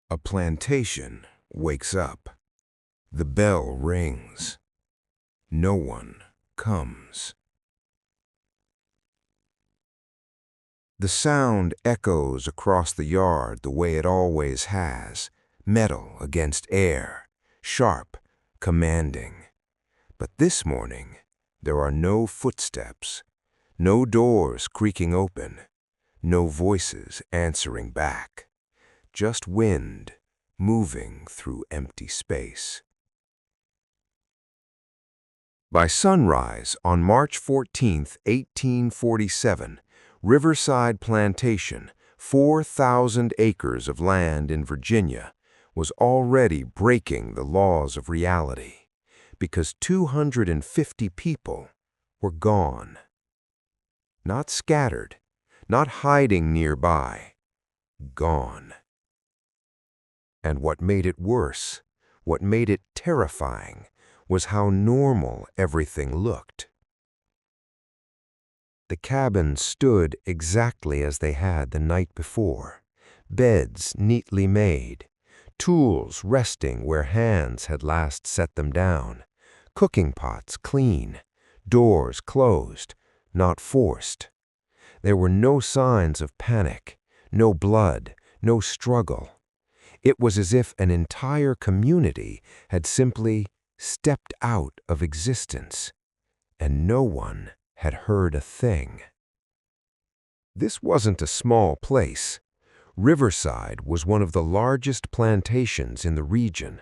A plantation wakes up. The bell rings. No one comes. The sound echoes across the yard the way it always has, metal against air, sharp, commanding. But this morning, there are no footsteps, no doors creaking open, no voices answering back. Just wind moving through empty space. By sunrise on March 14, 1847, Riverside Plantation, 4,000 acres of land in Virginia, was already breaking the laws of reality because 250 people were gone. Not scattered, not hiding nearby, gone. And what made it worse, what made it terrifying, was how normal everything looked. The cabins stood exactly as they had the night before, beds neatly made, tools resting where hands had last set them down, cooking pots clean, doors closed, not forced. There were no signs of panic, no blood, no struggle. It was as if an entire community had simply stepped out of existence, and no one had heard a thing. This wasn't a small place. Riverside was one of the largest plantations in the region,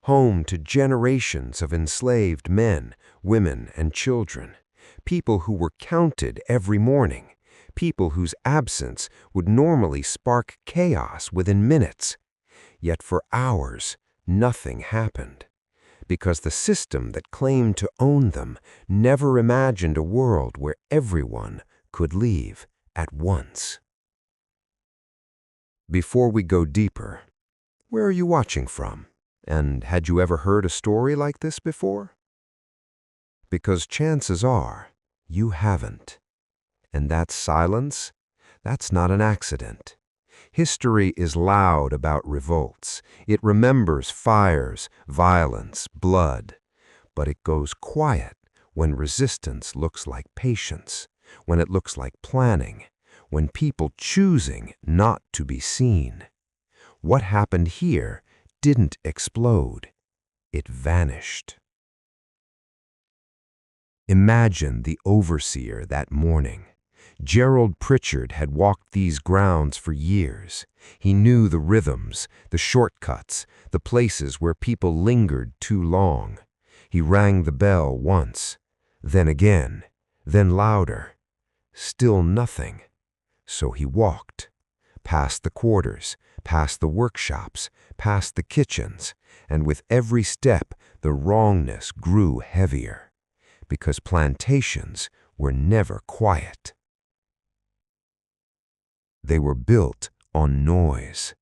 home to generations of enslaved men, women, and children, people who were counted every morning, people whose absence would normally spark chaos within minutes. Yet for hours, nothing happened, because the system that claimed to own them never imagined a world where everyone could leave at once. Before we go deeper, where are you watching from? And had you ever heard a story like this before? Because chances are you haven't. And that silence, that's not an accident. History is loud about revolts. It remembers fires, violence, blood. But it goes quiet when resistance looks like patience, when it looks like planning, when people choosing not to be seen. What happened here didn't explode. It vanished. Imagine the overseer that morning. Gerald Pritchard had walked these grounds for years. He knew the rhythms, the shortcuts, the places where people lingered too long. He rang the bell once, then again, then louder. Still nothing. So he walked, past the quarters, past the workshops, past the kitchens, and with every step the wrongness grew heavier, because plantations were never quiet. They were built on noise,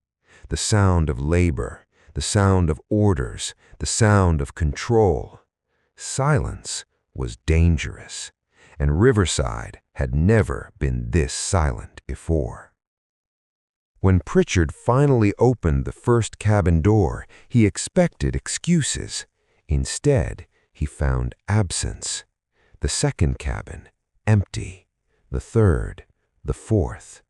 the sound of labor, the sound of orders, the sound of control. Silence was dangerous, and Riverside had never been this silent before. When Pritchard finally opened the first cabin door, he expected excuses. Instead, he found absence. The second cabin, empty. The third, the fourth.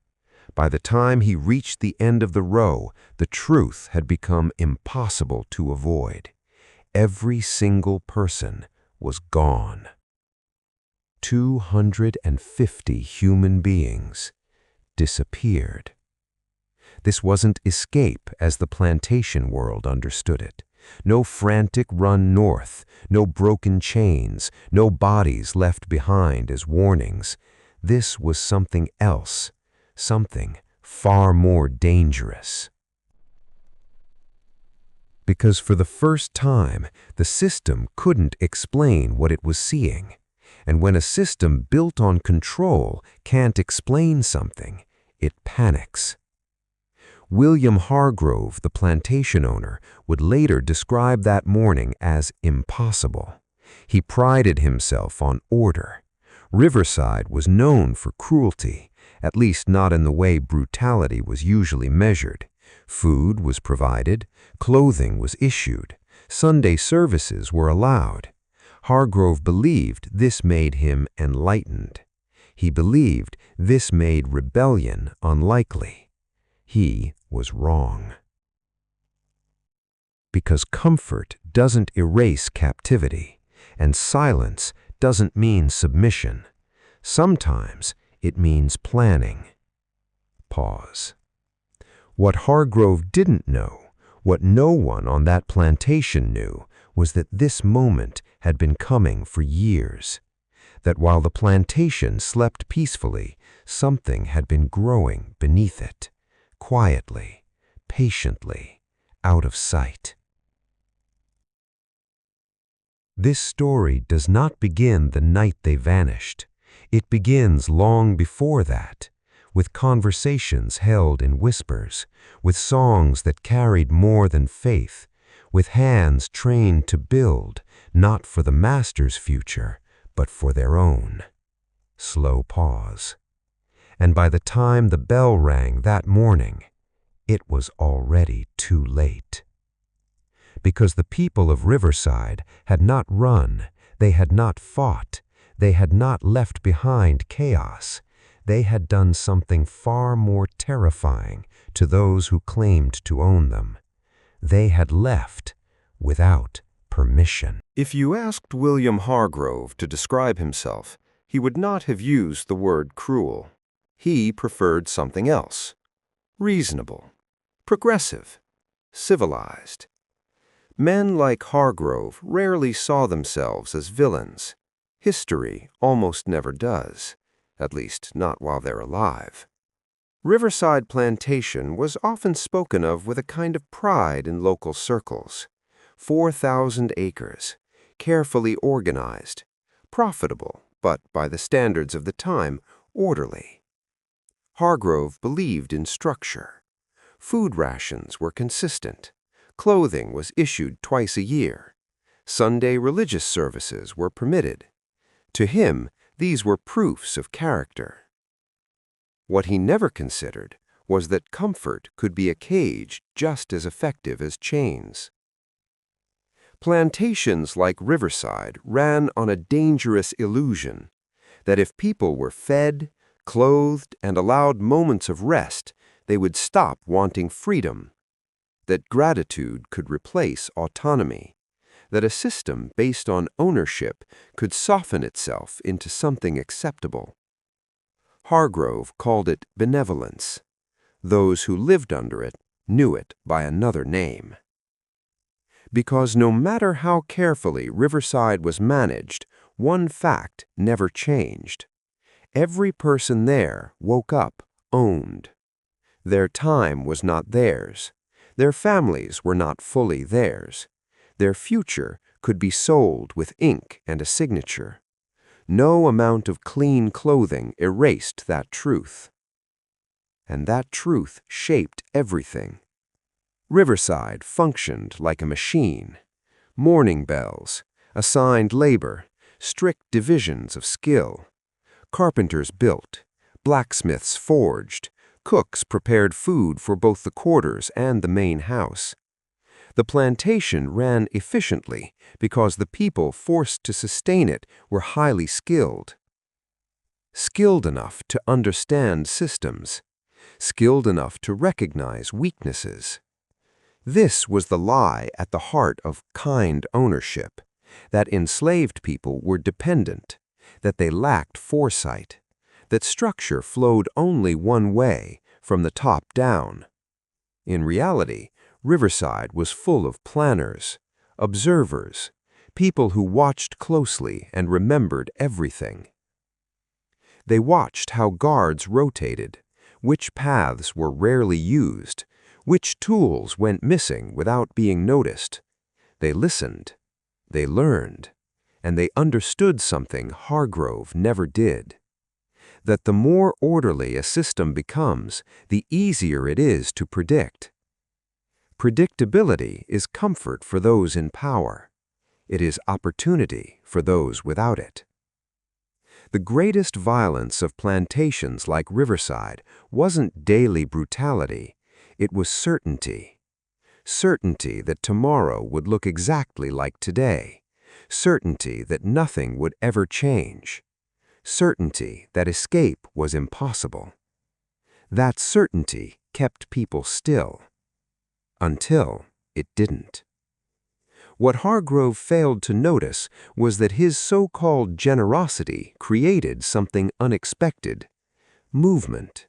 By the time he reached the end of the row, the truth had become impossible to avoid. Every single person was gone. 250 human beings disappeared. This wasn't escape as the plantation world understood it. No frantic run north, no broken chains, no bodies left behind as warnings. This was something else. Something far more dangerous. Because for the first time, the system couldn't explain what it was seeing. And when a system built on control can't explain something, it panics. William Hargrove, the plantation owner, would later describe that morning as impossible. He prided himself on order. Riverside was known for cruelty, at least not in the way brutality was usually measured. Food was provided, clothing was issued, Sunday services were allowed. Hargrove believed this made him enlightened. He believed this made rebellion unlikely. He was wrong. Because comfort doesn't erase captivity, and silence doesn't mean submission. Sometimes it means planning. Pause. What Hargrove didn't know, what no one on that plantation knew, was that this moment had been coming for years. That while the plantation slept peacefully, something had been growing beneath it, quietly, patiently, out of sight. This story does not begin the night they vanished. It begins long before that, with conversations held in whispers, with songs that carried more than faith, with hands trained to build, not for the master's future, but for their own. Slow pause. And by the time the bell rang that morning, it was already too late. Because the people of Riverside had not run, they had not fought, they had not left behind chaos. They had done something far more terrifying to those who claimed to own them. They had left without permission. If you asked William Hargrove to describe himself, he would not have used the word cruel. He preferred something else. Reasonable, progressive, civilized. Men like Hargrove rarely saw themselves as villains. History almost never does, at least not while they're alive. Riverside Plantation was often spoken of with a kind of pride in local circles. 4,000 acres, carefully organized, profitable, but by the standards of the time, orderly. Hargrove believed in structure. Food rations were consistent. Clothing was issued twice a year. Sunday religious services were permitted. To him, these were proofs of character. What he never considered was that comfort could be a cage just as effective as chains. Plantations like Riverside ran on a dangerous illusion that if people were fed, clothed, and allowed moments of rest, they would stop wanting freedom, that gratitude could replace autonomy, that a system based on ownership could soften itself into something acceptable. Hargrove called it benevolence. Those who lived under it knew it by another name. Because no matter how carefully Riverside was managed, one fact never changed. Every person there woke up owned. Their time was not theirs. Their families were not fully theirs. Their future could be sold with ink and a signature. No amount of clean clothing erased that truth. And that truth shaped everything. Riverside functioned like a machine. Morning bells, assigned labor, strict divisions of skill. Carpenters built, blacksmiths forged, cooks prepared food for both the quarters and the main house. The plantation ran efficiently because the people forced to sustain it were highly skilled. Skilled enough to understand systems, skilled enough to recognize weaknesses. This was the lie at the heart of kind ownership, that enslaved people were dependent, that they lacked foresight, that structure flowed only one way, from the top down. In reality, Riverside was full of planners, observers, people who watched closely and remembered everything. They watched how guards rotated, which paths were rarely used, which tools went missing without being noticed. They listened, they learned, and they understood something Hargrove never did. That the more orderly a system becomes, the easier it is to predict. Predictability is comfort for those in power. It is opportunity for those without it. The greatest violence of plantations like Riverside wasn't daily brutality. It was certainty. Certainty that tomorrow would look exactly like today. Certainty that nothing would ever change. Certainty that escape was impossible. That certainty kept people still. Until it didn't. What Hargrove failed to notice was that his so-called generosity created something unexpected: movement.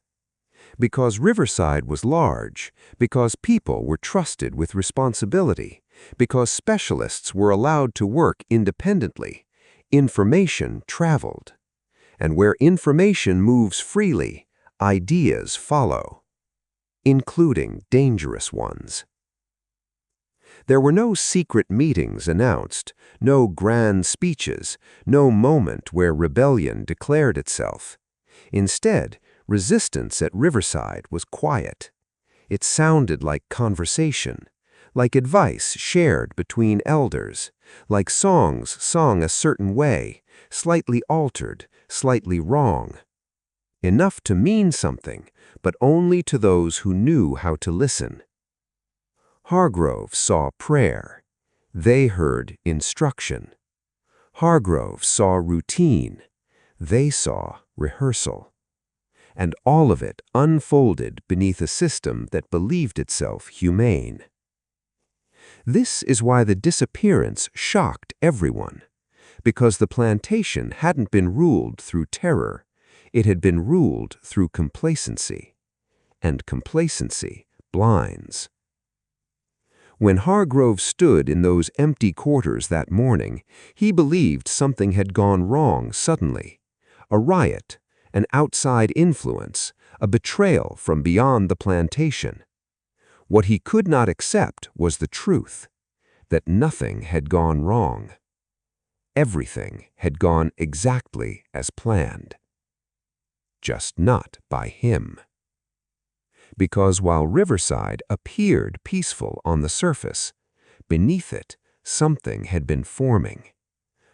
Because Riverside was large, because people were trusted with responsibility, because specialists were allowed to work independently, information traveled. And where information moves freely, ideas follow, including dangerous ones. There were no secret meetings announced, no grand speeches, no moment where rebellion declared itself. Instead, resistance at Riverside was quiet. It sounded like conversation, like advice shared between elders, like songs sung a certain way, slightly altered, slightly wrong. Enough to mean something, but only to those who knew how to listen. Hargrove saw prayer. They heard instruction. Hargrove saw routine. They saw rehearsal. And all of it unfolded beneath a system that believed itself humane. This is why the disappearance shocked everyone, because the plantation hadn't been ruled through terror, it had been ruled through complacency. And complacency blinds. When Hargrove stood in those empty quarters that morning, he believed something had gone wrong suddenly. A riot, an outside influence, a betrayal from beyond the plantation. What he could not accept was the truth, that nothing had gone wrong. Everything had gone exactly as planned. Just not by him. Because while Riverside appeared peaceful on the surface, beneath it something had been forming.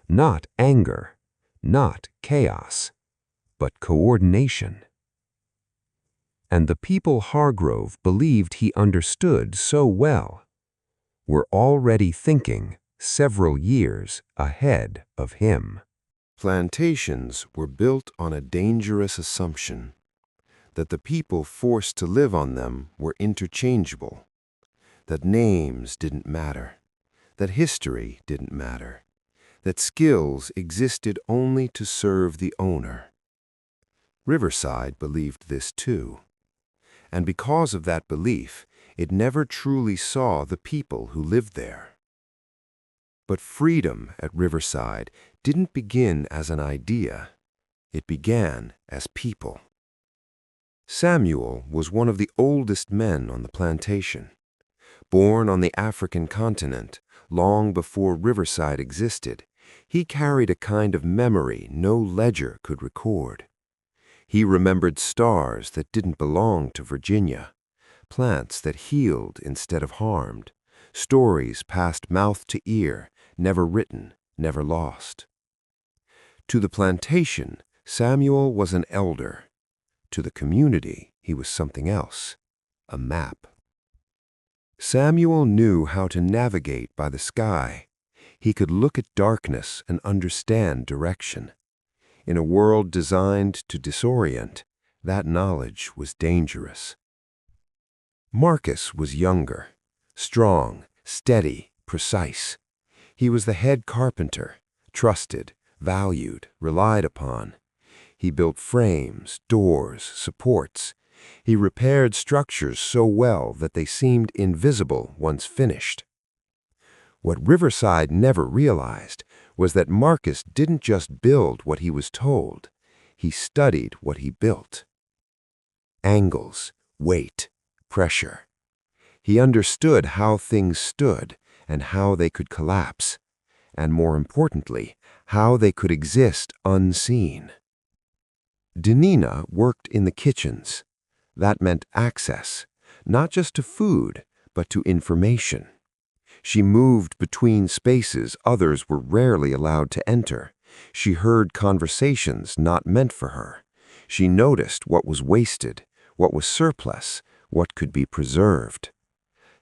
Not anger, not chaos, but coordination. And the people Hargrove believed he understood so well were already thinking several years ahead of him. Plantations were built on a dangerous assumption that the people forced to live on them were interchangeable, that names didn't matter, that history didn't matter, that skills existed only to serve the owner. Riverside believed this too, and because of that belief, it never truly saw the people who lived there. But freedom at Riverside didn't begin as an idea. It began as people. Samuel was one of the oldest men on the plantation. Born on the African continent, long before Riverside existed, he carried a kind of memory no ledger could record. He remembered stars that didn't belong to Virginia, plants that healed instead of harmed, stories passed mouth to ear, never written, never lost. To the plantation, Samuel was an elder. To the community, he was something else, a map. Samuel knew how to navigate by the sky. He could look at darkness and understand direction. In a world designed to disorient, that knowledge was dangerous. Marcus was younger, strong, steady, precise. He was the head carpenter, trusted, valued, relied upon. He built frames, doors, supports. He repaired structures so well that they seemed invisible once finished. What Riverside never realized was that Marcus didn't just build what he was told. He studied what he built. Angles, weight, pressure. He understood how things stood and how they could collapse, and more importantly, how they could exist unseen. Denina worked in the kitchens. That meant access, not just to food, but to information. She moved between spaces others were rarely allowed to enter. She heard conversations not meant for her. She noticed what was wasted, what was surplus, what could be preserved.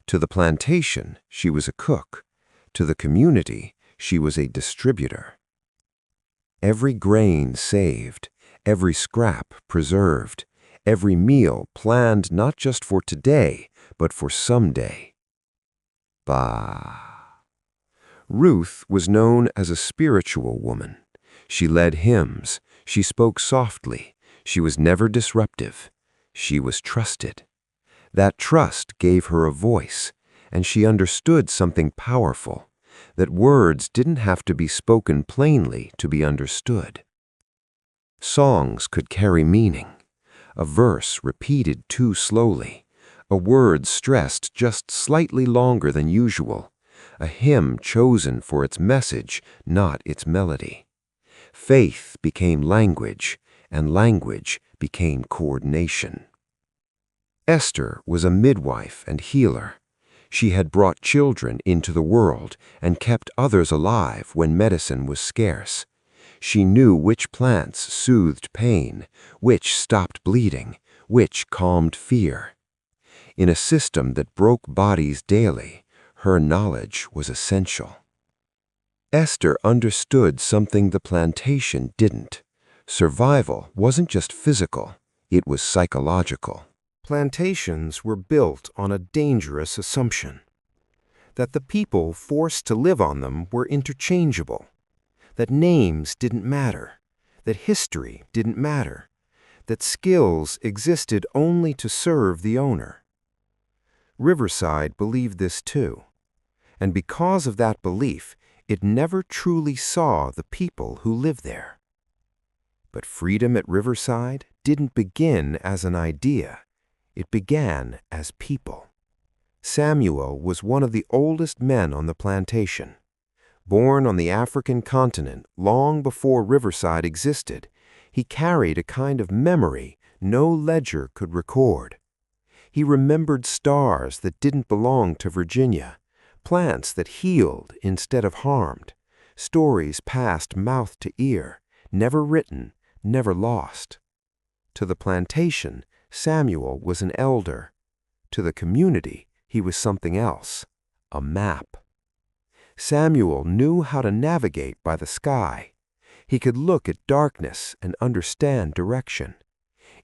To the plantation, she was a cook. To the community, she was a distributor. Every grain saved, every scrap preserved, every meal planned not just for today, but for someday. Bah. Ruth was known as a spiritual woman. She led hymns. She spoke softly. She was never disruptive. She was trusted. That trust gave her a voice, and she understood something powerful, that words didn't have to be spoken plainly to be understood. Songs could carry meaning. A verse repeated too slowly, a word stressed just slightly longer than usual, a hymn chosen for its message, not its melody. Faith became language, and language became coordination. Esther was a midwife and healer. She had brought children into the world and kept others alive when medicine was scarce. She knew which plants soothed pain, which stopped bleeding, which calmed fear. In a system that broke bodies daily, her knowledge was essential. Esther understood something the plantation didn't. Survival wasn't just physical, it was psychological. Plantations were built on a dangerous assumption, that the people forced to live on them were interchangeable, that names didn't matter, that history didn't matter, that skills existed only to serve the owner. Riverside believed this too, and because of that belief, it never truly saw the people who lived there. But freedom at Riverside didn't begin as an idea. It began as people. Samuel was one of the oldest men on the plantation. Born on the African continent long before Riverside existed, he carried a kind of memory no ledger could record. He remembered stars that didn't belong to Virginia, plants that healed instead of harmed, stories passed mouth to ear, never written, never lost. To the plantation, Samuel was an elder. To the community, he was something else, a map. Samuel knew how to navigate by the sky. He could look at darkness and understand direction.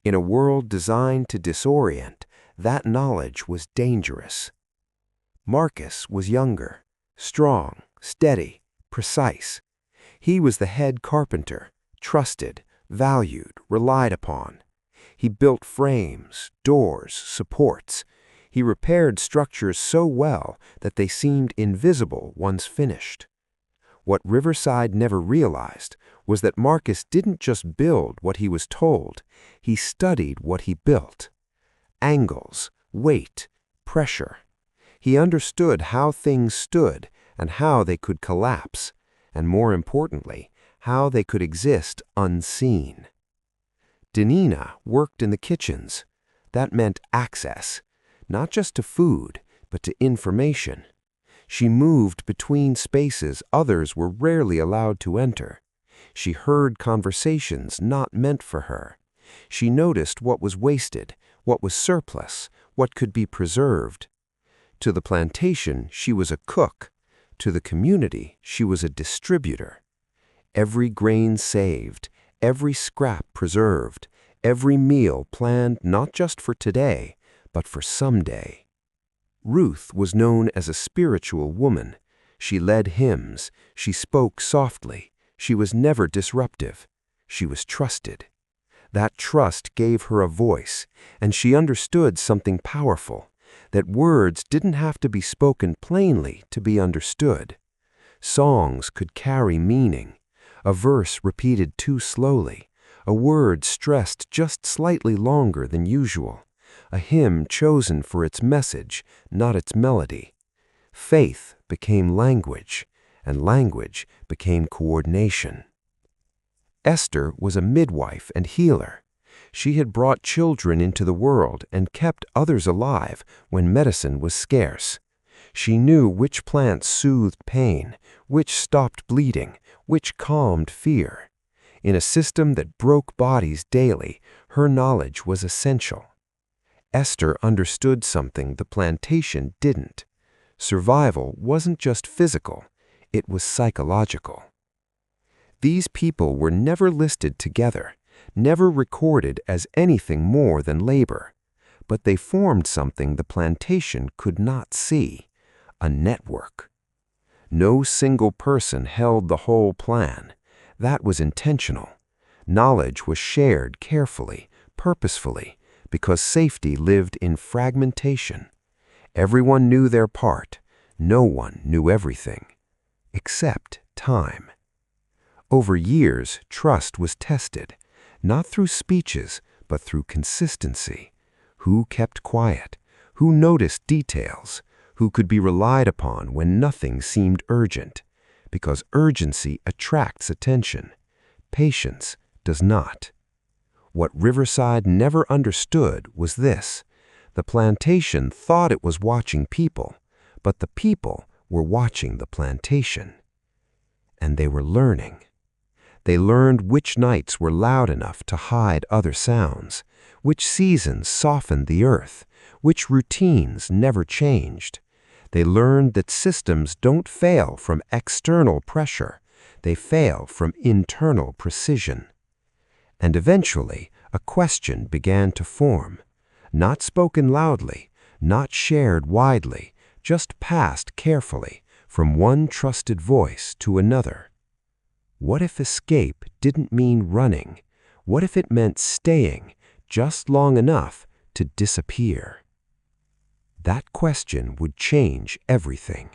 In a world designed to disorient, that knowledge was dangerous. Marcus was younger, strong, steady, precise. He was the head carpenter, trusted, valued, relied upon. He built frames, doors, supports. He repaired structures so well that they seemed invisible once finished. What Riverside never realized was that Marcus didn't just build what he was told, he studied what he built. Angles, weight, pressure. He understood how things stood and how they could collapse, and more importantly, how they could exist unseen. Danina worked in the kitchens. That meant access, not just to food, but to information. She moved between spaces others were rarely allowed to enter. She heard conversations not meant for her. She noticed what was wasted, what was surplus, what could be preserved. To the plantation, she was a cook. To the community, she was a distributor. Every grain saved, every scrap preserved, every meal planned not just for today, but for someday. Ruth was known as a spiritual woman. She led hymns. She spoke softly. She was never disruptive. She was trusted. That trust gave her a voice, and she understood something powerful, that words didn't have to be spoken plainly to be understood. Songs could carry meaning. A verse repeated too slowly, a word stressed just slightly longer than usual, a hymn chosen for its message, not its melody. Faith became language, and language became coordination. Esther was a midwife and healer. She had brought children into the world and kept others alive when medicine was scarce. She knew which plants soothed pain, which stopped bleeding, which calmed fear. In a system that broke bodies daily, her knowledge was essential. Esther understood something the plantation didn't. Survival wasn't just physical, it was psychological. These people were never listed together, never recorded as anything more than labor, but they formed something the plantation could not see, a network. No single person held the whole plan. That was intentional. Knowledge was shared carefully, purposefully, because safety lived in fragmentation. Everyone knew their part. No one knew everything, except time. Over years, trust was tested, not through speeches, but through consistency. Who kept quiet? Who noticed details? Who could be relied upon when nothing seemed urgent? Because urgency attracts attention. Patience does not. What Riverside never understood was this: the plantation thought it was watching people, but the people were watching the plantation. And they were learning. They learned which nights were loud enough to hide other sounds, which seasons softened the earth, which routines never changed. They learned that systems don't fail from external pressure, they fail from internal precision. And eventually, a question began to form, not spoken loudly, not shared widely, just passed carefully from one trusted voice to another. What if escape didn't mean running? What if it meant staying just long enough to disappear? That question would change everything,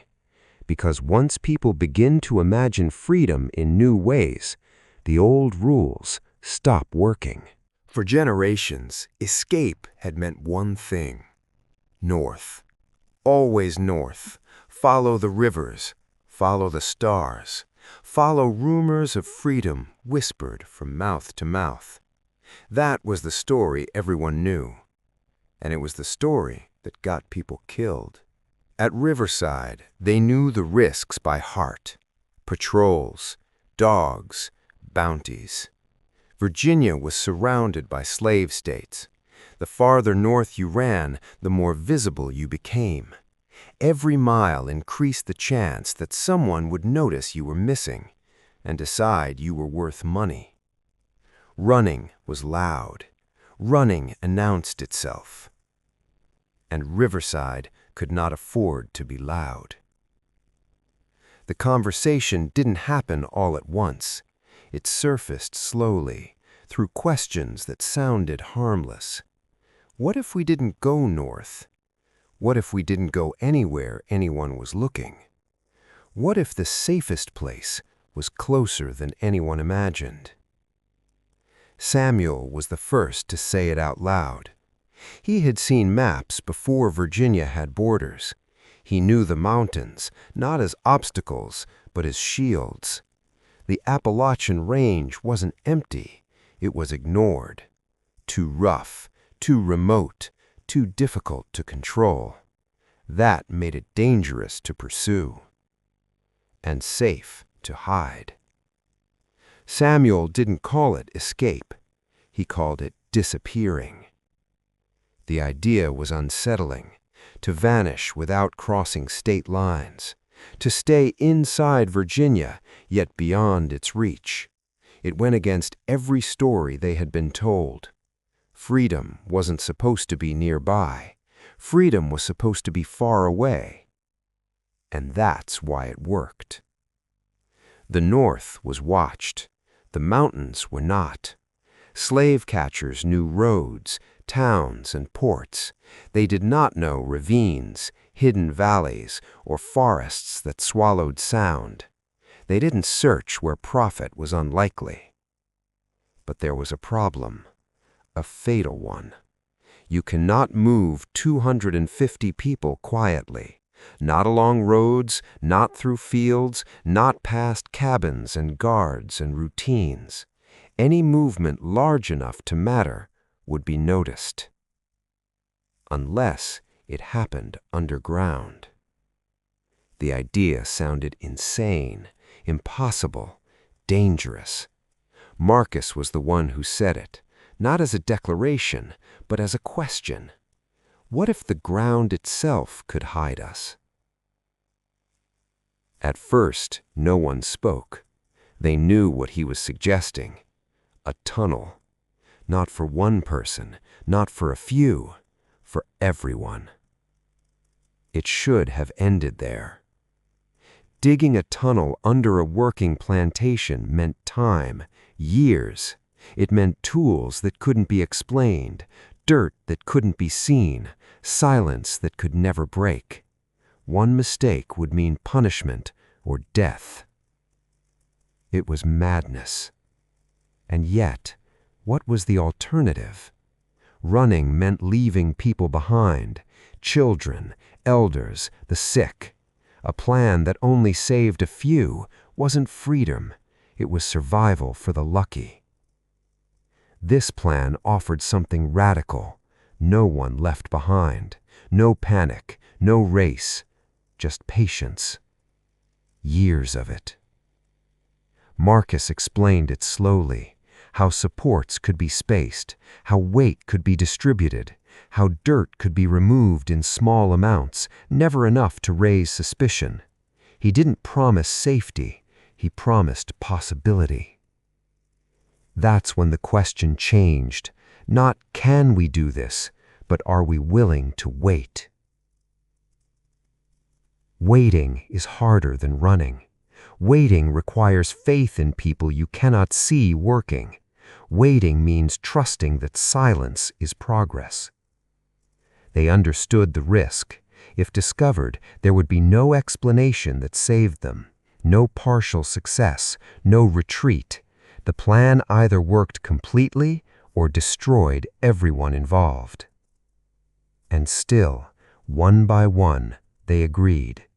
because once people begin to imagine freedom in new ways, the old rules stop working. For generations, escape had meant one thing: north. Always north. Follow the rivers. Follow the stars. Follow rumors of freedom whispered from mouth to mouth. That was the story everyone knew. And it was the story that got people killed. At Riverside, they knew the risks by heart: patrols, dogs, bounties. Virginia was surrounded by slave states. The farther north you ran, the more visible you became. Every mile increased the chance that someone would notice you were missing and decide you were worth money. Running was loud. Running announced itself. And Riverside could not afford to be loud. The conversation didn't happen all at once. It surfaced slowly, through questions that sounded harmless. What if we didn't go north? What if we didn't go anywhere anyone was looking? What if the safest place was closer than anyone imagined? Samuel was the first to say it out loud. He had seen maps before Virginia had borders. He knew the mountains, not as obstacles, but as shields. The Appalachian Range wasn't empty, it was ignored. Too rough, too remote, too difficult to control. That made it dangerous to pursue. And safe to hide. Samuel didn't call it escape. He called it disappearing. The idea was unsettling: to vanish without crossing state lines, to stay inside Virginia, yet beyond its reach. It went against every story they had been told. Freedom wasn't supposed to be nearby. Freedom was supposed to be far away. And that's why it worked. The North was watched. The mountains were not. Slave catchers knew roads, towns, and ports. They did not know ravines, hidden valleys, or forests that swallowed sound. They didn't search where profit was unlikely. But there was a problem, a fatal one. You cannot move 250 people quietly, not along roads, not through fields, not past cabins and guards and routines. Any movement large enough to matter would be noticed. Unless it happened underground. The idea sounded insane, impossible, dangerous. Marcus was the one who said it, not as a declaration, but as a question. What if the ground itself could hide us? At first, no one spoke. They knew what he was suggesting. A tunnel. Not for one person, not for a few, for everyone. It should have ended there. Digging a tunnel under a working plantation meant time, years. It meant tools that couldn't be explained, dirt that couldn't be seen, silence that could never break. One mistake would mean punishment or death. It was madness. And yet, what was the alternative? Running meant leaving people behind, children, elders, the sick. A plan that only saved a few wasn't freedom, it was survival for the lucky. This plan offered something radical. No one left behind. No panic, no race, just patience. Years of it. Marcus explained it slowly, how supports could be spaced, how weight could be distributed, how dirt could be removed in small amounts, never enough to raise suspicion. He didn't promise safety, he promised possibility. That's when the question changed. Not can we do this, but are we willing to wait? Waiting is harder than running. Waiting requires faith in people you cannot see working. Waiting means trusting that silence is progress. They understood the risk. If discovered, there would be no explanation that saved them, no partial success, no retreat. The plan either worked completely or destroyed everyone involved. And still, one by one, they agreed.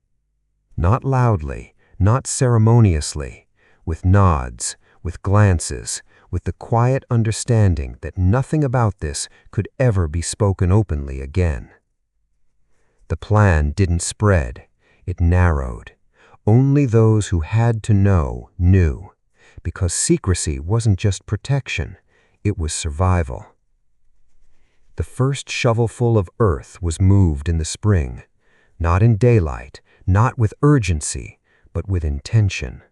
Not loudly, not ceremoniously, with nods, with glances, with the quiet understanding that nothing about this could ever be spoken openly again. The plan didn't spread, it narrowed. Only those who had to know knew, because secrecy wasn't just protection, it was survival. The first shovelful of earth was moved in the spring, not in daylight, not with urgency, but with intention.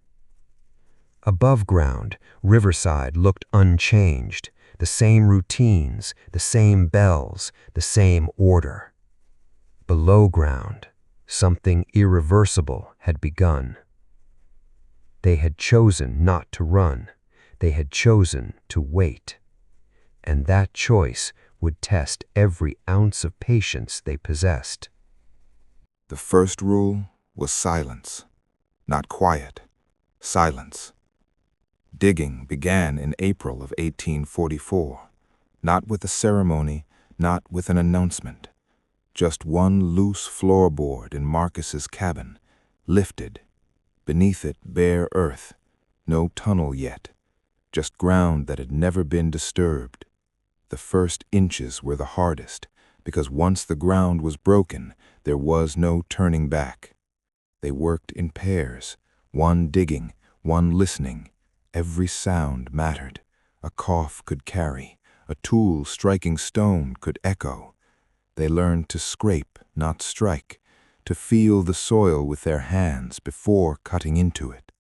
Above ground, Riverside looked unchanged, the same routines, the same bells, the same order. Below ground, something irreversible had begun. They had chosen not to run. They had chosen to wait. And that choice would test every ounce of patience they possessed. The first rule was silence, not quiet, silence. Digging began in April of 1844, not with a ceremony, not with an announcement. Just one loose floorboard in Marcus's cabin, lifted. Beneath it, bare earth, no tunnel yet, just ground that had never been disturbed. The first inches were the hardest, because once the ground was broken, there was no turning back. They worked in pairs, one digging, one listening. Every sound mattered. A cough could carry, a tool striking stone could echo. They learned to scrape, not strike, to feel the soil with their hands before cutting into it.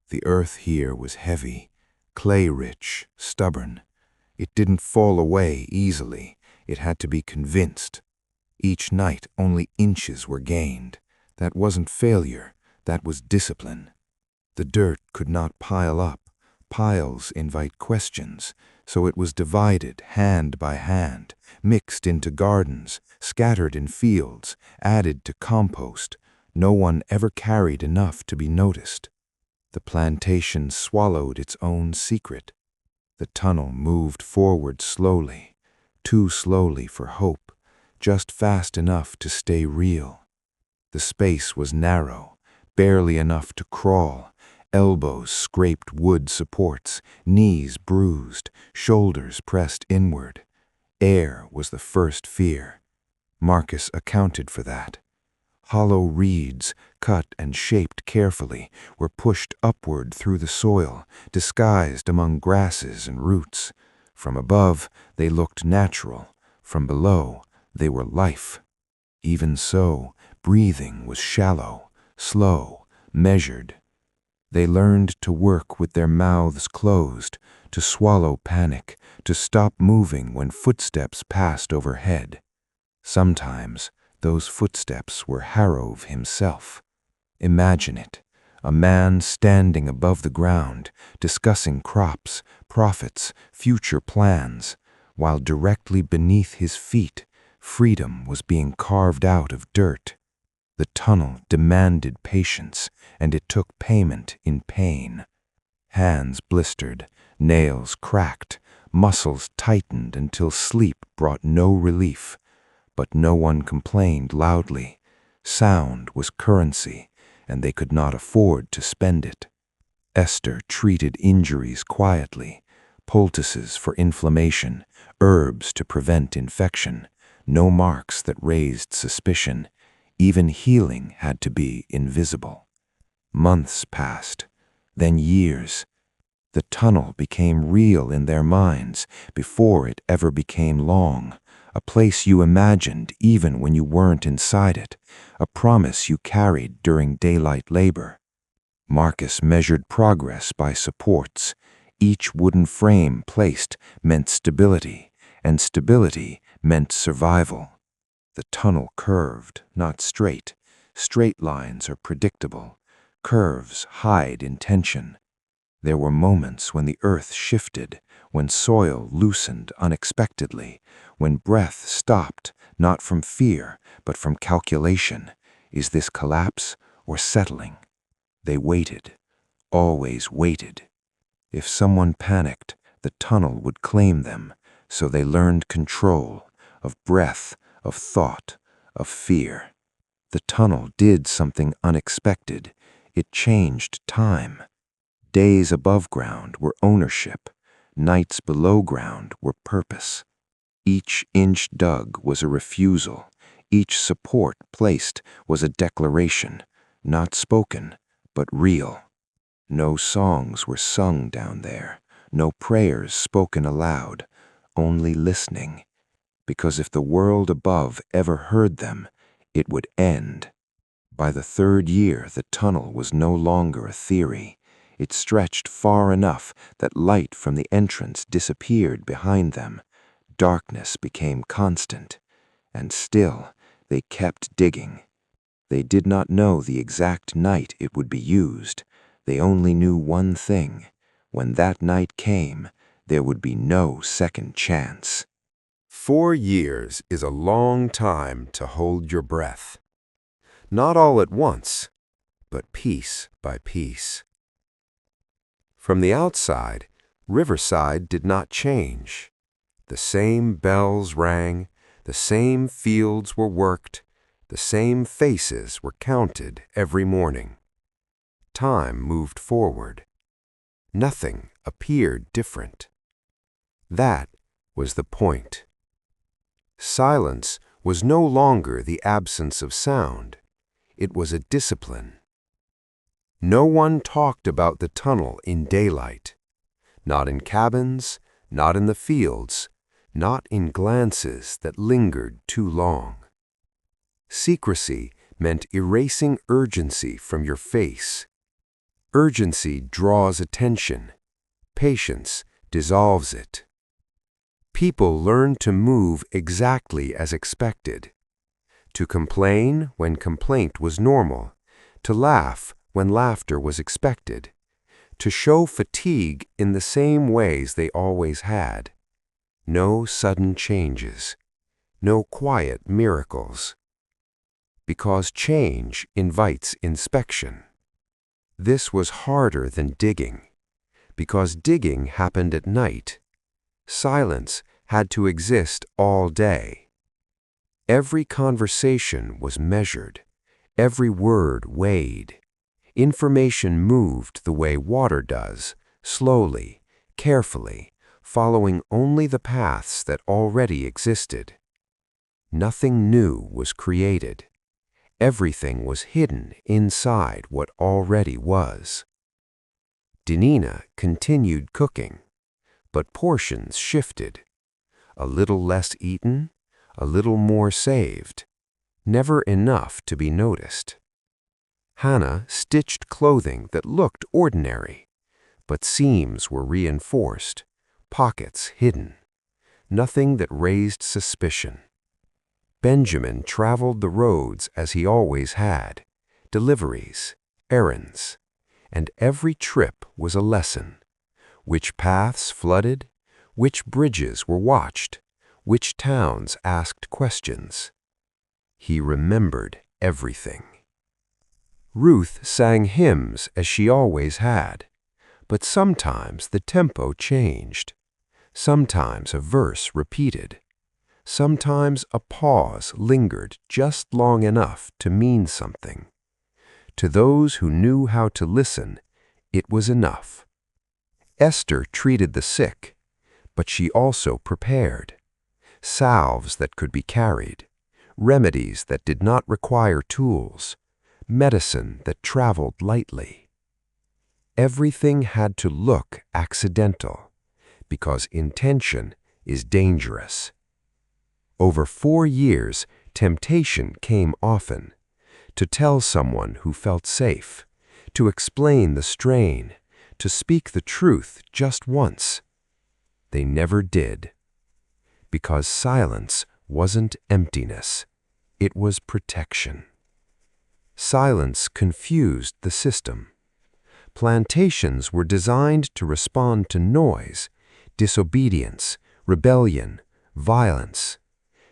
The earth here was heavy, clay-rich, stubborn. It didn't fall away easily. It had to be convinced. Each night only inches were gained. That wasn't failure, that was discipline. The dirt could not pile up. Piles invite questions, so it was divided hand by hand, mixed into gardens, scattered in fields, added to compost. No one ever carried enough to be noticed. The plantation swallowed its own secret. The tunnel moved forward slowly, too slowly for hope, just fast enough to stay real. The space was narrow, barely enough to crawl. Elbows scraped wood supports, knees bruised, shoulders pressed inward. Air was the first fear. Marcus accounted for that. Hollow reeds, cut and shaped carefully, were pushed upward through the soil, disguised among grasses and roots. From above, they looked natural. From below, They were life. Even so, breathing was shallow, slow, measured. They learned to work with their mouths closed, to swallow panic, to stop moving when footsteps passed overhead. Sometimes those footsteps were Harrove himself. Imagine it, a man standing above the ground, discussing crops, profits, future plans, while directly beneath his feet, freedom was being carved out of dirt. The tunnel demanded patience, and it took payment in pain. Hands blistered, nails cracked, muscles tightened until sleep brought no relief. But no one complained loudly. Sound was currency, and they could not afford to spend it. Esther treated injuries quietly, poultices for inflammation, herbs to prevent infection, no marks that raised suspicion. Even healing had to be invisible. Months passed, then years. The tunnel became real in their minds before it ever became long, a place you imagined even when you weren't inside it, a promise you carried during daylight labor. Marcus measured progress by supports. Each wooden frame placed meant stability, and stability meant survival. The tunnel curved, not straight. Straight lines are predictable. Curves hide intention. There were moments when the earth shifted, when soil loosened unexpectedly, when breath stopped, not from fear, but from calculation. Is this collapse or settling? They waited, always waited. If someone panicked, the tunnel would claim them, so they learned control of breath, of thought, of fear. The tunnel did something unexpected. It changed time. Days above ground were ownership. Nights below ground were purpose. Each inch dug was a refusal. Each support placed was a declaration, not spoken, but real. No songs were sung down there, no prayers spoken aloud, only listening. Because if the world above ever heard them, it would end. By the third year, the tunnel was no longer a theory. It stretched far enough that light from the entrance disappeared behind them. Darkness became constant, and still they kept digging. They did not know the exact night it would be used. They only knew one thing. When that night came, there would be no second chance. 4 years is a long time to hold your breath. Not all at once, but piece by piece. From the outside, Riverside did not change. The same bells rang, the same fields were worked, the same faces were counted every morning. Time moved forward. Nothing appeared different. That was the point. Silence was no longer the absence of sound. It was a discipline. No one talked about the tunnel in daylight. Not in cabins, not in the fields, not in glances that lingered too long. Secrecy meant erasing urgency from your face. Urgency draws attention. Patience dissolves it. People learned to move exactly as expected. To complain when complaint was normal. To laugh when laughter was expected. To show fatigue in the same ways they always had. No sudden changes. No quiet miracles. Because change invites inspection. This was harder than digging. Because digging happened at night. Silence had to exist all day. Every conversation was measured. Every word weighed. Information moved the way water does, slowly, carefully, following only the paths that already existed. Nothing new was created. Everything was hidden inside what already was. Denina continued cooking, but portions shifted. A little less eaten, a little more saved, never enough to be noticed. Hannah stitched clothing that looked ordinary, but seams were reinforced, pockets hidden, nothing that raised suspicion. Benjamin traveled the roads as he always had, deliveries, errands, and every trip was a lesson. Which paths flooded, which bridges were watched, which towns asked questions. He remembered everything. Ruth sang hymns as she always had, but sometimes the tempo changed. Sometimes a verse repeated. Sometimes a pause lingered just long enough to mean something. To those who knew how to listen, it was enough. Esther treated the sick, but she also prepared. Salves that could be carried, remedies that did not require tools, medicine that traveled lightly. Everything had to look accidental, because intention is dangerous. Over 4 years, temptation came often. To tell someone who felt safe, to explain the strain, to speak the truth just once. They never did. Because silence wasn't emptiness, it was protection. Silence confused the system. Plantations were designed to respond to noise, disobedience, rebellion, violence.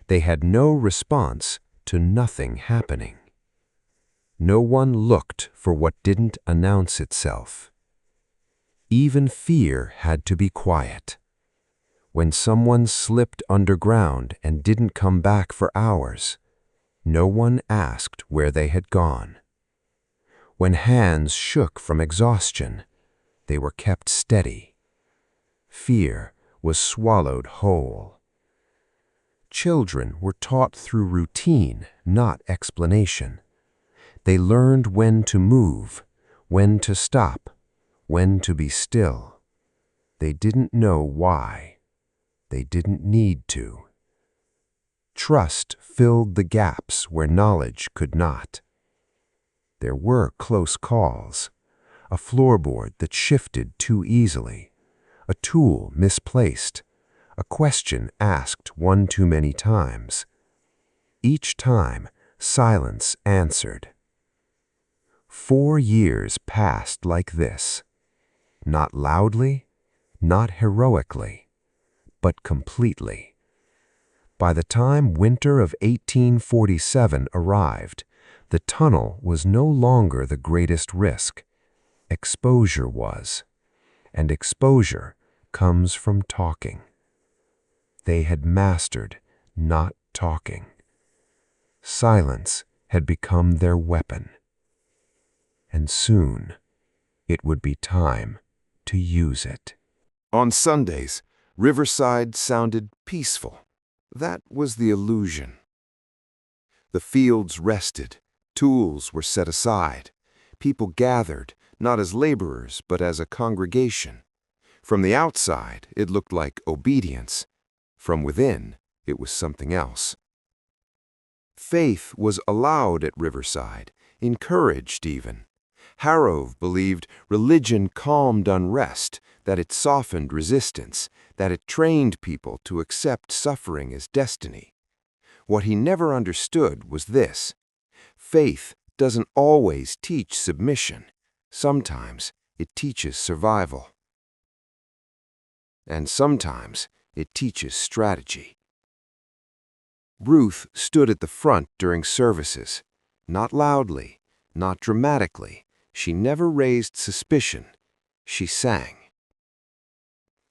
They had no response to nothing happening. No one looked for what didn't announce itself. Even fear had to be quiet. When someone slipped underground and didn't come back for hours, no one asked where they had gone. When hands shook from exhaustion, they were kept steady. Fear was swallowed whole. Children were taught through routine, not explanation. They learned when to move, when to stop, when to be still. They didn't know why. They didn't need to. Trust filled the gaps where knowledge could not. There were close calls, a floorboard that shifted too easily, a tool misplaced, a question asked one too many times. Each time, silence answered. 4 years passed like this, not loudly, not heroically, but completely. By the time winter of 1847 arrived, the tunnel was no longer the greatest risk. Exposure was, and exposure comes from talking. They had mastered not talking. Silence had become their weapon. And soon, it would be time to use it. On Sundays, Riverside sounded peaceful. That was the illusion. The fields rested, tools were set aside. People gathered, not as laborers, but as a congregation. From the outside, it looked like obedience. From within, it was something else. Faith was allowed at Riverside, encouraged even. Harrove believed religion calmed unrest, that it softened resistance, that it trained people to accept suffering as destiny. What he never understood was this: faith doesn't always teach submission. Sometimes it teaches survival. And sometimes it teaches strategy. Ruth stood at the front during services, not loudly, not dramatically. She never raised suspicion. She sang.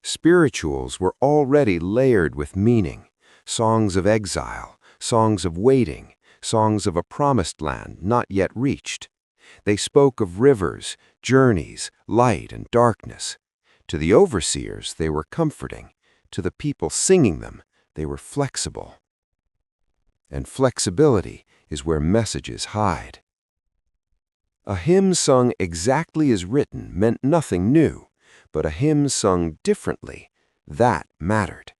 Spirituals were already layered with meaning, songs of exile, songs of waiting, songs of a promised land not yet reached. They spoke of rivers, journeys, light and darkness. To the overseers, they were comforting. To the people singing them, they were flexible. And flexibility is where messages hide. A hymn sung exactly as written meant nothing new, but a hymn sung differently, that mattered.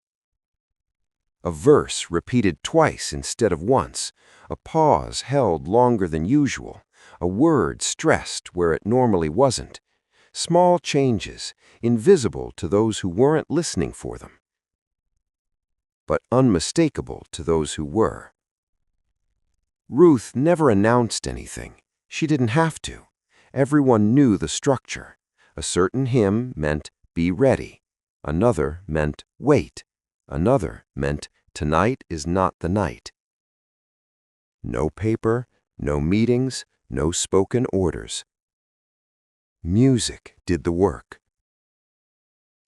A verse repeated twice instead of once, a pause held longer than usual, a word stressed where it normally wasn't. Small changes, invisible to those who weren't listening for them, but unmistakable to those who were. Ruth never announced anything. She didn't have to. Everyone knew the structure. A certain hymn meant be ready. Another meant wait. Another meant tonight is not the night. No paper, no meetings, no spoken orders. Music did the work.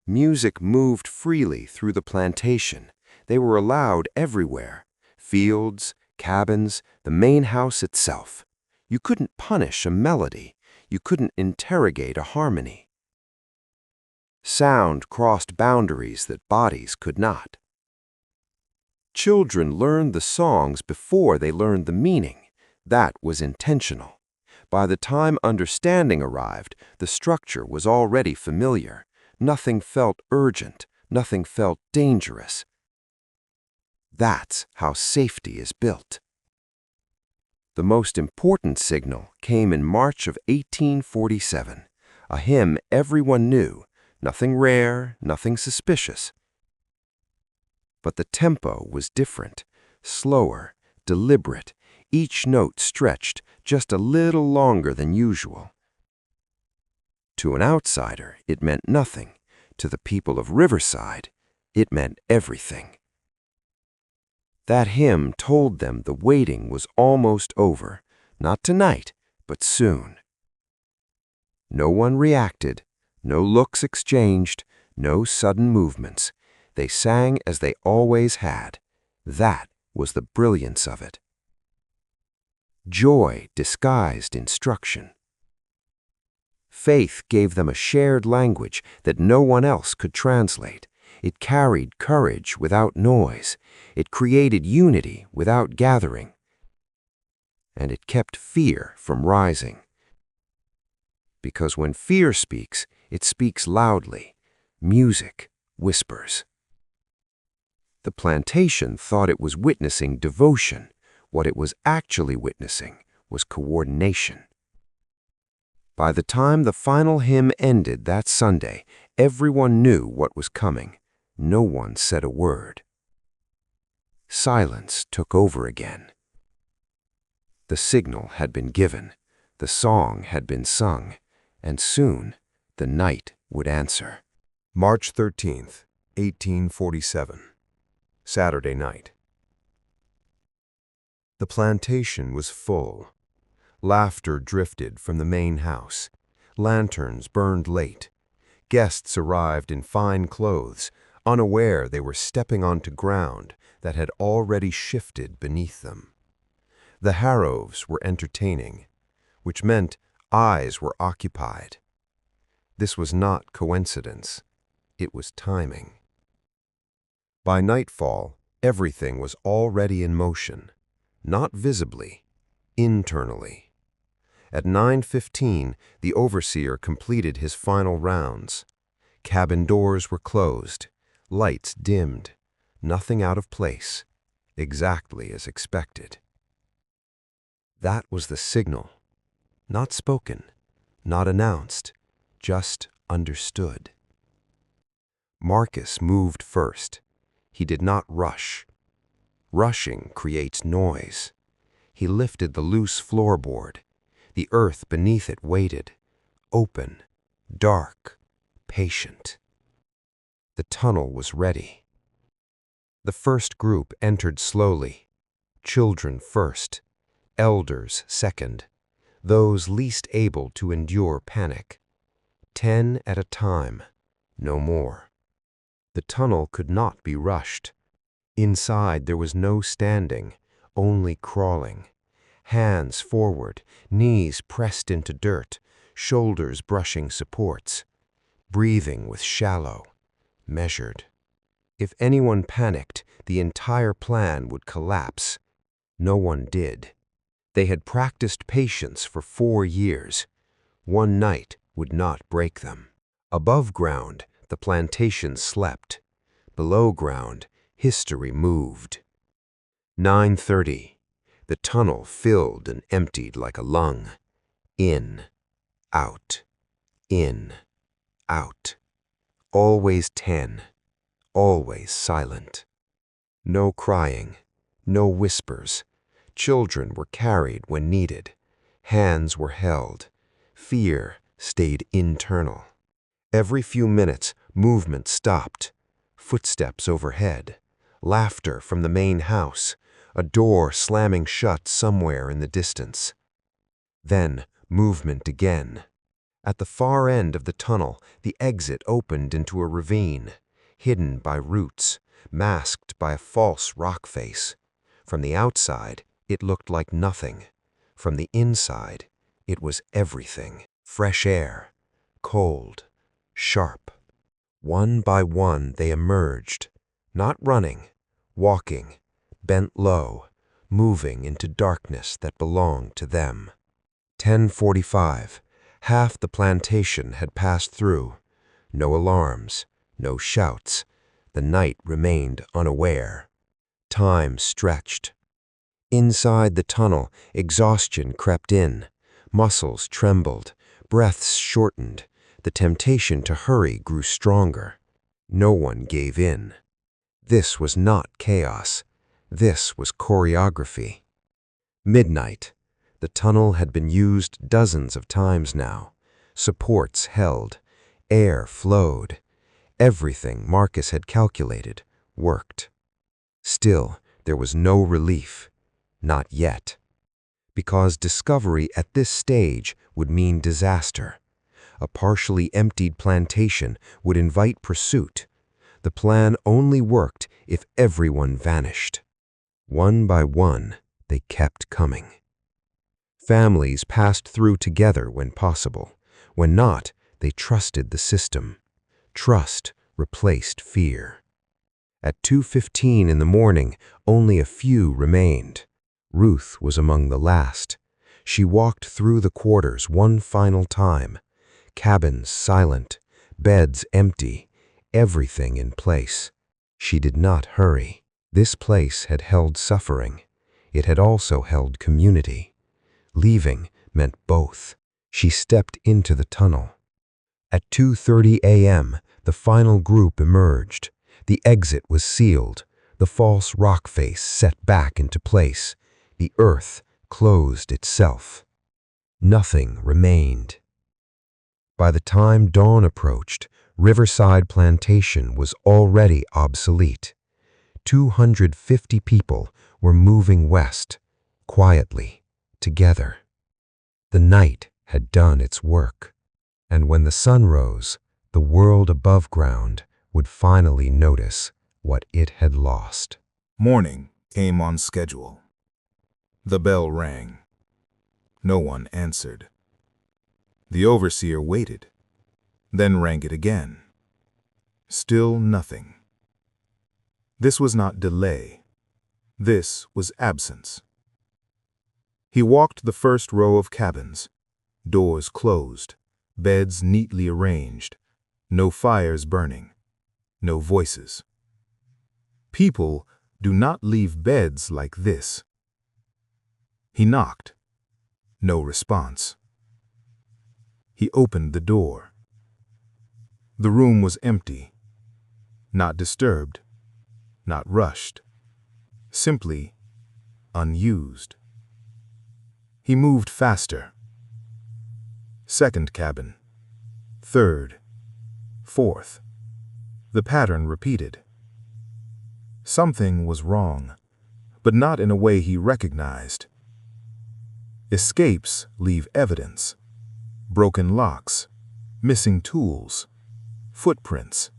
Music moved freely through the plantation. They were allowed everywhere. Fields, cabins, the main house itself. You couldn't punish a melody. You couldn't interrogate a harmony. Sound crossed boundaries that bodies could not. Children learned the songs before they learned the meaning. That was intentional. By the time understanding arrived, the structure was already familiar. Nothing felt urgent. Nothing felt dangerous. That's how safety is built. The most important signal came in March of 1847, a hymn everyone knew, nothing rare, nothing suspicious. But the tempo was different, slower, deliberate, each note stretched just a little longer than usual. To an outsider, it meant nothing. To the people of Riverside, it meant everything. That hymn told them the waiting was almost over, not tonight, but soon. No one reacted, no looks exchanged, no sudden movements. They sang as they always had. That was the brilliance of it. Joy disguised instruction. Faith gave them a shared language that no one else could translate. It carried courage without noise. It created unity without gathering. And it kept fear from rising. Because when fear speaks, it speaks loudly. Music whispers. The plantation thought it was witnessing devotion. What it was actually witnessing was coordination. By the time the final hymn ended that Sunday, everyone knew what was coming. No one said a word. Silence took over again. The signal had been given, the song had been sung, and soon the night would answer. March 13th, 1847. Saturday night. The plantation was full. Laughter drifted from the main house. Lanterns burned late. Guests arrived in fine clothes, unaware they were stepping onto ground that had already shifted beneath them. The Harrows were entertaining, which meant eyes were occupied. This was not coincidence. It was timing. By nightfall, everything was already in motion, not visibly, internally. At 9:15, the overseer completed his final rounds. Cabin doors were closed, lights dimmed, nothing out of place, exactly as expected. That was the signal, not spoken, not announced, just understood. Marcus moved first. He did not rush. Rushing creates noise. He lifted the loose floorboard. The earth beneath it waited, open, dark, patient. The tunnel was ready. The first group entered slowly. Children first, elders second, those least able to endure panic. 10 at a time, no more. The tunnel could not be rushed. Inside there was no standing, only crawling. Hands forward, knees pressed into dirt, shoulders brushing supports. Breathing was shallow, measured. If anyone panicked, the entire plan would collapse. No one did. They had practiced patience for 4 years. One night would not break them. Above ground, the plantation slept. Below ground, History moved. 9:30. The tunnel filled and emptied like a lung. In, out, in, out. Always 10. Always silent. No crying. No whispers. Children were carried when needed. Hands were held. Fear stayed internal. Every few minutes, movement stopped. Footsteps overhead. Laughter from the main house. A door slamming shut somewhere in the distance. Then, movement again. At the far end of the tunnel, the exit opened into a ravine, hidden by roots, masked by a false rock face. From the outside, it looked like nothing. From the inside, it was everything. Fresh air, cold, sharp. One by one they emerged, not running, walking, bent low, moving into darkness that belonged to them. 10:45. Half the plantation had passed through. No alarms, no shouts. The night remained unaware. Time stretched. Inside the tunnel, exhaustion crept in. Muscles trembled, breaths shortened. The temptation to hurry grew stronger. No one gave in. This was not chaos. This was choreography. Midnight. The tunnel had been used dozens of times now. Supports held. Air flowed. Everything Marcus had calculated worked. Still, there was no relief. Not yet. Because discovery at this stage would mean disaster. A partially emptied plantation would invite pursuit. The plan only worked if everyone vanished. One by one, they kept coming. Families passed through together when possible. When not, they trusted the system. Trust replaced fear. At 2:15 in the morning, only a few remained. Ruth was among the last. She walked through the quarters one final time. Cabins silent, beds empty, everything in place. She did not hurry. This place had held suffering. It had also held community. Leaving meant both. She stepped into the tunnel. At 2:30 a.m., the final group emerged. The exit was sealed, the false rock face set back into place. The earth closed itself. Nothing remained. By the time dawn approached, Riverside Plantation was already obsolete. 250 people were moving west, quietly, together. The night had done its work, and when the sun rose, the world above ground would finally notice what it had lost. Morning came on schedule. The bell rang. No one answered. The overseer waited, then rang it again. Still nothing. This was not delay. This was absence. He walked the first row of cabins, doors closed, beds neatly arranged, no fires burning, no voices. People do not leave beds like this. He knocked. No response. He opened the door. The room was empty, not disturbed, not rushed, simply unused. He moved faster. Second cabin, third, fourth. The pattern repeated. Something was wrong, but not in a way he recognized. Escapes leave evidence. Broken locks, missing tools, footprints,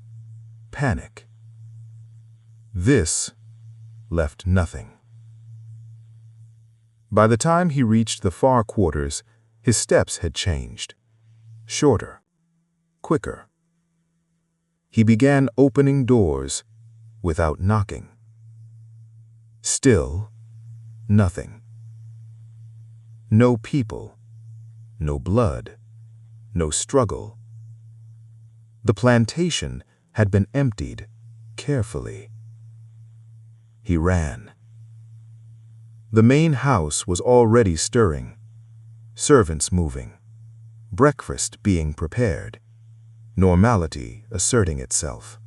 panic. This left nothing. By the time he reached the far quarters, his steps had changed. Shorter, quicker. He began opening doors without knocking. Still, nothing. No people, no blood, no struggle. The plantation had been emptied carefully. He ran. The main house was already stirring, servants moving, breakfast being prepared, normality asserting itself.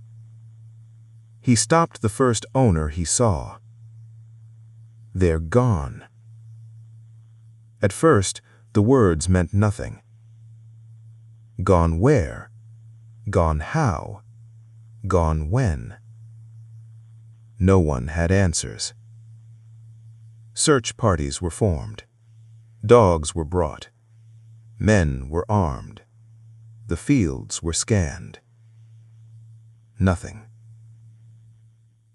He stopped the first owner he saw. They're gone. At first, the words meant nothing. Gone where? Gone how? Gone when? No one had answers. Search parties were formed. Dogs were brought. Men were armed. The fields were scanned. Nothing.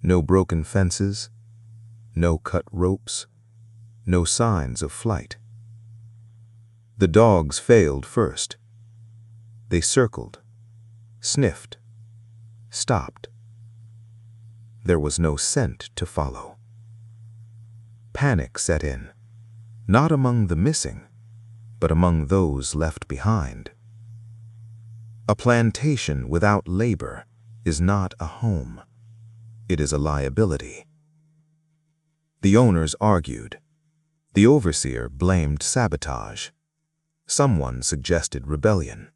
No broken fences, no cut ropes, no signs of flight. The dogs failed first. They circled, sniffed, stopped. There was no scent to follow. Panic set in, not among the missing, but among those left behind. A plantation without labor is not a home. It is a liability. The owners argued. The overseer blamed sabotage. Someone suggested rebellion.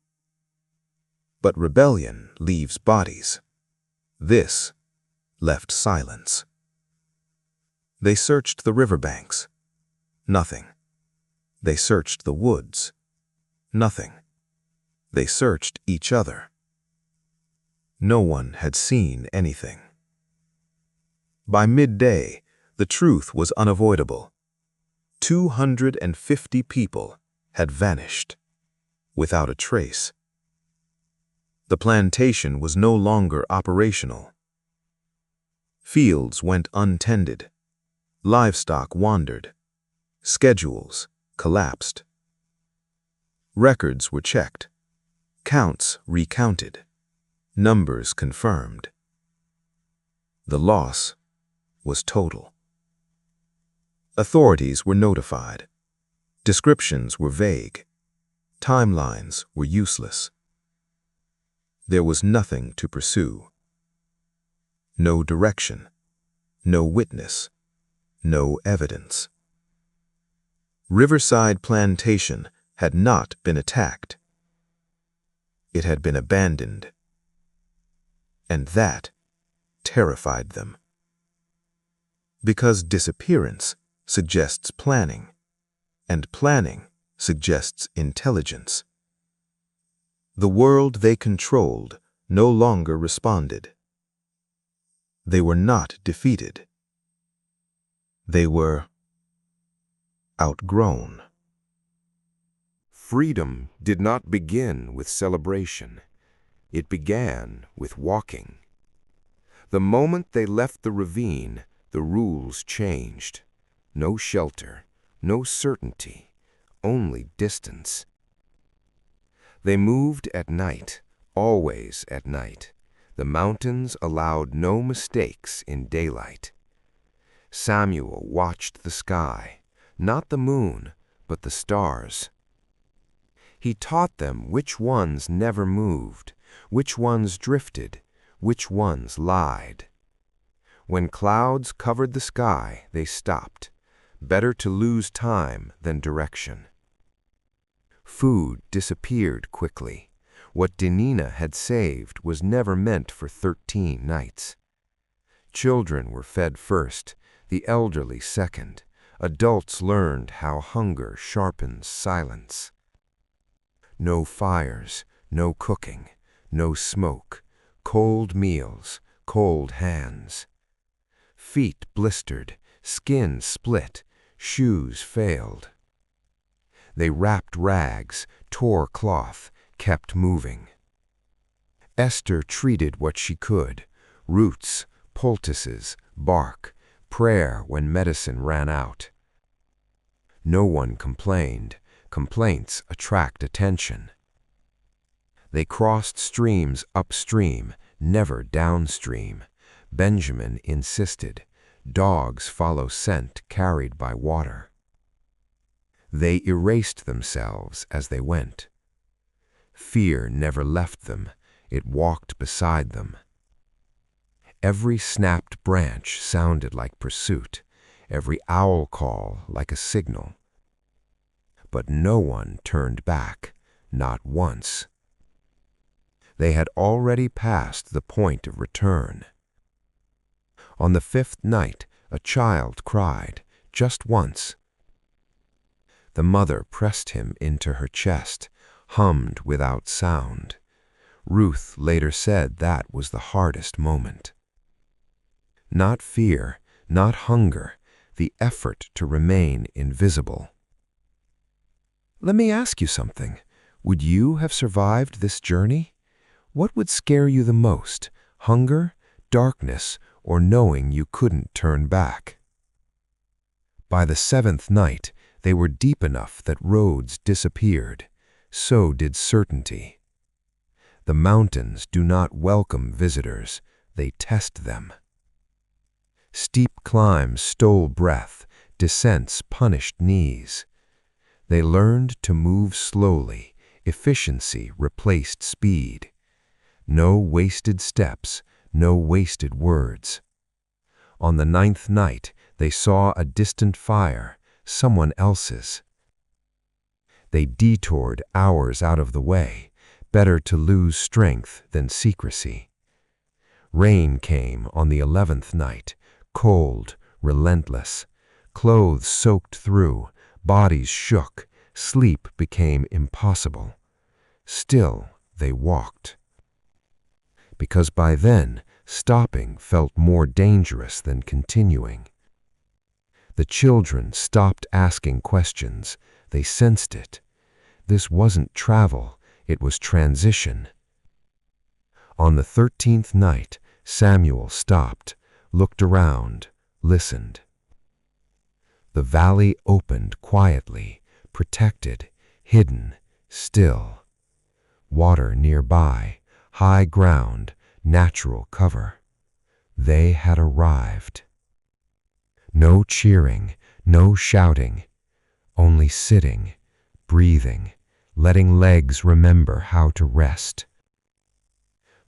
But rebellion leaves bodies. This left silence. They searched the riverbanks. Nothing. They searched the woods. Nothing. They searched each other. No one had seen anything. By midday, the truth was unavoidable. 250 people had vanished, without a trace. The plantation was no longer operational. Fields went untended. Livestock wandered. Schedules collapsed. Records were checked. Counts recounted. Numbers confirmed. The loss was total. Authorities were notified. Descriptions were vague. Timelines were useless. There was nothing to pursue. No direction, no witness, no evidence. Riverside Plantation had not been attacked. It had been abandoned. And that terrified them. Because disappearance suggests planning, and planning suggests intelligence. The world they controlled no longer responded. They were not defeated. They were outgrown. Freedom did not begin with celebration. It began with walking. The moment they left the ravine, the rules changed. No shelter, no certainty, only distance. They moved at night, always at night. The mountains allowed no mistakes in daylight. Samuel watched the sky, not the moon, but the stars. He taught them which ones never moved, which ones drifted, which ones lied. When clouds covered the sky, they stopped. Better to lose time than direction. Food disappeared quickly. What Denina had saved was never meant for 13 nights. Children were fed first, the elderly second. Adults learned how hunger sharpens silence. No fires, no cooking, no smoke, cold meals, cold hands. Feet blistered, skin split, shoes failed. They wrapped rags, tore cloth, kept moving. Esther treated what she could: roots, poultices, bark, prayer when medicine ran out. No one complained. Complaints attract attention. They crossed streams upstream, never downstream. Benjamin insisted. Dogs follow scent carried by water. They erased themselves as they went. Fear never left them. It walked beside them. Every snapped branch sounded like pursuit, every owl call like a signal. But no one turned back, not once. They had already passed the point of return. On the fifth night, a child cried, just once. The mother pressed him into her chest, hummed without sound. Ruth later said that was the hardest moment. Not fear, not hunger, the effort to remain invisible. Let me ask you something. Would you have survived this journey? What would scare you the most, hunger, darkness, or knowing you couldn't turn back? By the seventh night, they were deep enough that roads disappeared. So did certainty. The mountains do not welcome visitors, they test them. Steep climbs stole breath, descents punished knees. They learned to move slowly, efficiency replaced speed. No wasted steps, no wasted words. On the ninth night, they saw a distant fire, someone else's. They detoured hours out of the way, better to lose strength than secrecy. Rain came on the 11th night, cold, relentless. Clothes soaked through, bodies shook, sleep became impossible. Still, they walked. Because by then, stopping felt more dangerous than continuing. The children stopped asking questions. They sensed it. This wasn't travel, it was transition. On the 13th night, Samuel stopped, looked around, listened. The valley opened quietly, protected, hidden, still. Water nearby, high ground, natural cover. They had arrived. No cheering, no shouting, only sitting, breathing, letting legs remember how to rest.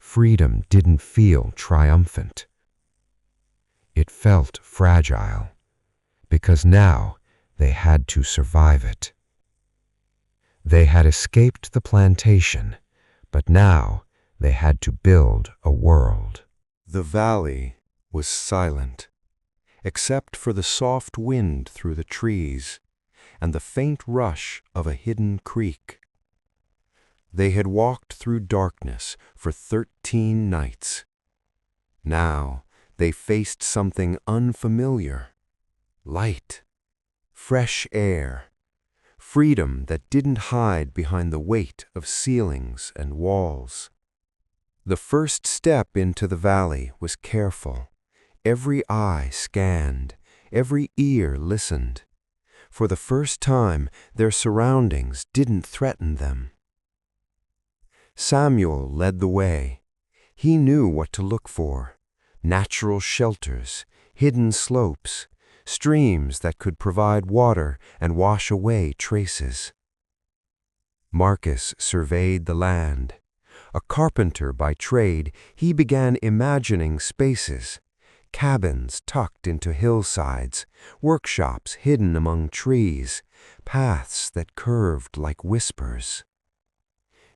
Freedom didn't feel triumphant. It felt fragile, because now they had to survive it. They had escaped the plantation, but now they had to build a world. The valley was silent, except for the soft wind through the trees and the faint rush of a hidden creek. They had walked through darkness for 13 nights. Now they faced something unfamiliar. Light, fresh air, freedom that didn't hide behind the weight of ceilings and walls. The first step into the valley was careful. Every eye scanned, every ear listened. For the first time, their surroundings didn't threaten them. Samuel led the way. He knew what to look for: natural shelters, hidden slopes, streams that could provide water and wash away traces. Marcus surveyed the land. A carpenter by trade, he began imagining spaces, cabins tucked into hillsides, workshops hidden among trees, paths that curved like whispers.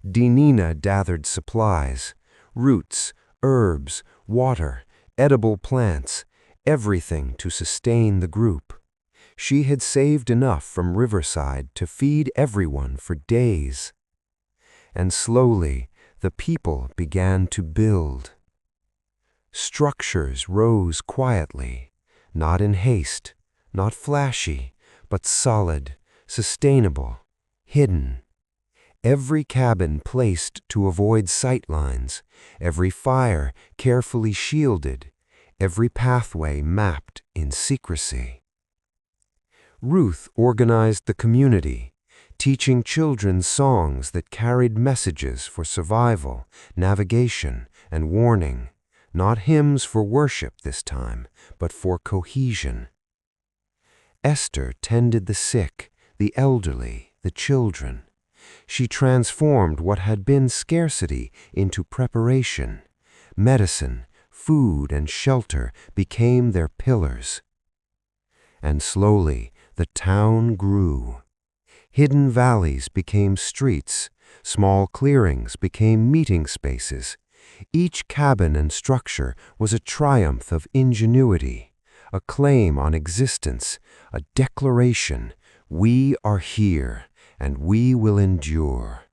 Dinina gathered supplies: roots, herbs, water, edible plants, everything to sustain the group. She had saved enough from Riverside to feed everyone for days. And slowly, the people began to build. Structures rose quietly, not in haste, not flashy, but solid, sustainable, hidden. Every cabin placed to avoid sight lines, every fire carefully shielded, every pathway mapped in secrecy. Ruth organized the community, teaching children songs that carried messages for survival, navigation, and warning. Not hymns for worship this time, but for cohesion. Esther tended the sick, the elderly, the children. She transformed what had been scarcity into preparation: medicine, food and shelter became their pillars. And slowly the town grew. Hidden valleys became streets, small clearings became meeting spaces. Each cabin and structure was a triumph of ingenuity, a claim on existence, a declaration: we are here, and we will endure.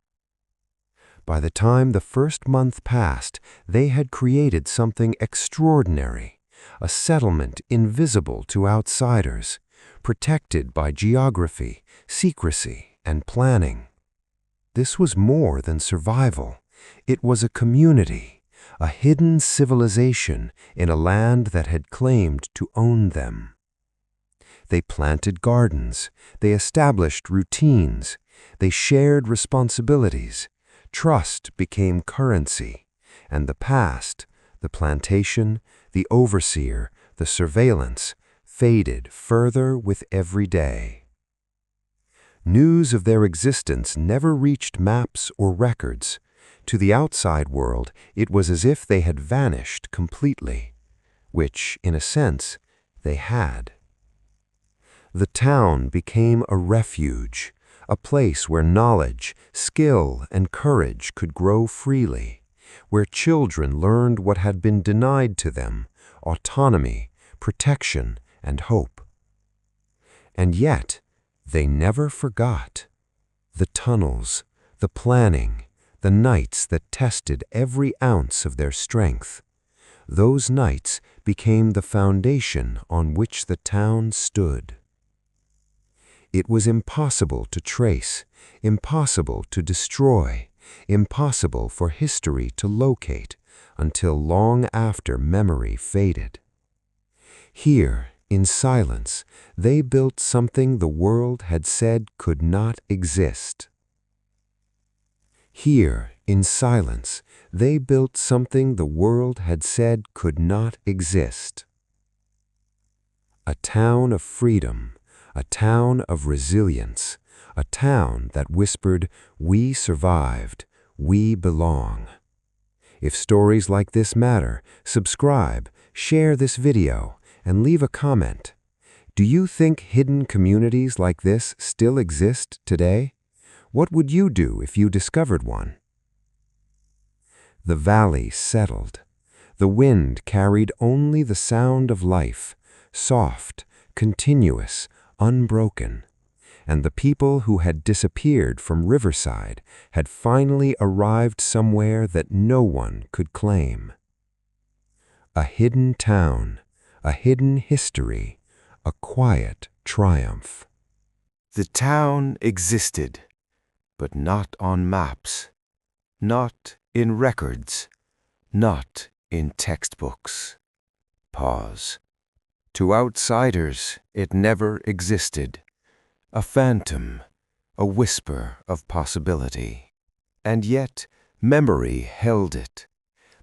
By the time the first month passed, they had created something extraordinary, a settlement invisible to outsiders, protected by geography, secrecy, and planning. This was more than survival. It was a community, a hidden civilization in a land that had claimed to own them. They planted gardens, they established routines, they shared responsibilities. Trust became currency, and the past, the plantation, the overseer, the surveillance, faded further with every day. News of their existence never reached maps or records. To the outside world, it was as if they had vanished completely, which, in a sense, they had. The town became a refuge, a place where knowledge, skill, and courage could grow freely, where children learned what had been denied to them: autonomy, protection, and hope. And yet, they never forgot. The tunnels, the planning, the nights that tested every ounce of their strength. Those nights became the foundation on which the town stood. It was impossible to trace, impossible to destroy, impossible for history to locate until long after memory faded. Here, in silence, they built something the world had said could not exist. Here, in silence, they built something the world had said could not exist. A town of freedom, a town of resilience, a town that whispered, "We survived, we belong." If stories like this matter, subscribe, share this video, and leave a comment. Do you think hidden communities like this still exist today? What would you do if you discovered one? The valley settled. The wind carried only the sound of life, soft, continuous, unbroken. And the people who had disappeared from Riverside had finally arrived somewhere that no one could claim. A hidden town, a hidden history, a quiet triumph. The town existed, but not on maps, not in records, not in textbooks. Pause. To outsiders, it never existed. A phantom, a whisper of possibility. And yet, memory held it.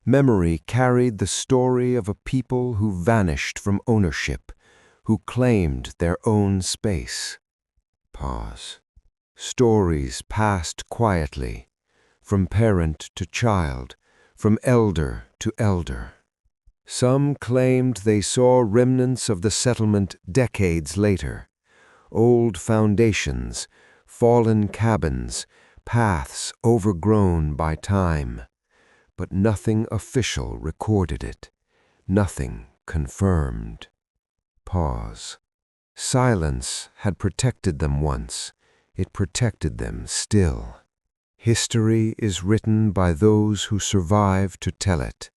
Memory carried the story of a people who vanished from ownership, who claimed their own space. Pause. Stories passed quietly, from parent to child, from elder to elder. Some claimed they saw remnants of the settlement decades later. Old foundations, fallen cabins, paths overgrown by time. But nothing official recorded it, nothing confirmed. Pause. Silence had protected them once. It protected them still. History is written by those who survive to tell it,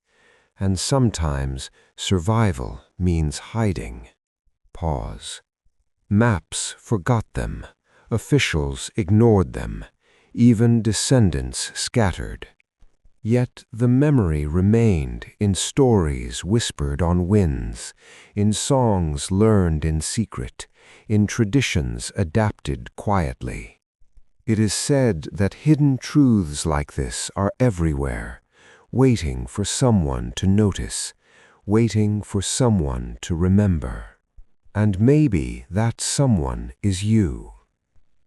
and sometimes survival means hiding. Pause. Maps forgot them, officials ignored them, even descendants scattered. Yet the memory remained in stories whispered on winds, in songs learned in secret, in traditions adapted quietly. It is said that hidden truths like this are everywhere, waiting for someone to notice, waiting for someone to remember. And maybe that someone is you.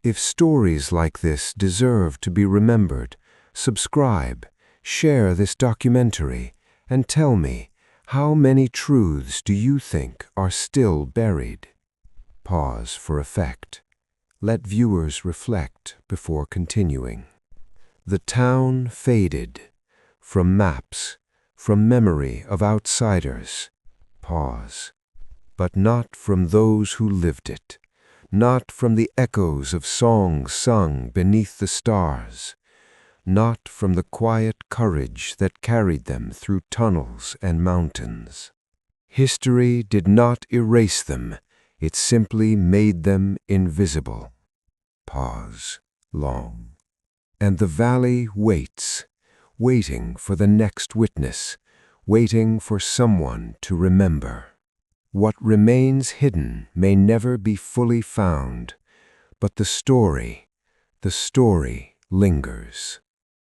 If stories like this deserve to be remembered, subscribe, share this documentary, and tell me, How many truths do you think are still buried? Pause for effect. Let viewers reflect before continuing. The town faded from maps, from memory of outsiders. Pause. But not from those who lived it, not from the echoes of songs sung beneath the stars, not from the quiet courage that carried them through tunnels and mountains. History did not erase them, it simply made them invisible. Pause. Long. And the valley waits, waiting for the next witness, waiting for someone to remember. What remains hidden may never be fully found, but the story lingers.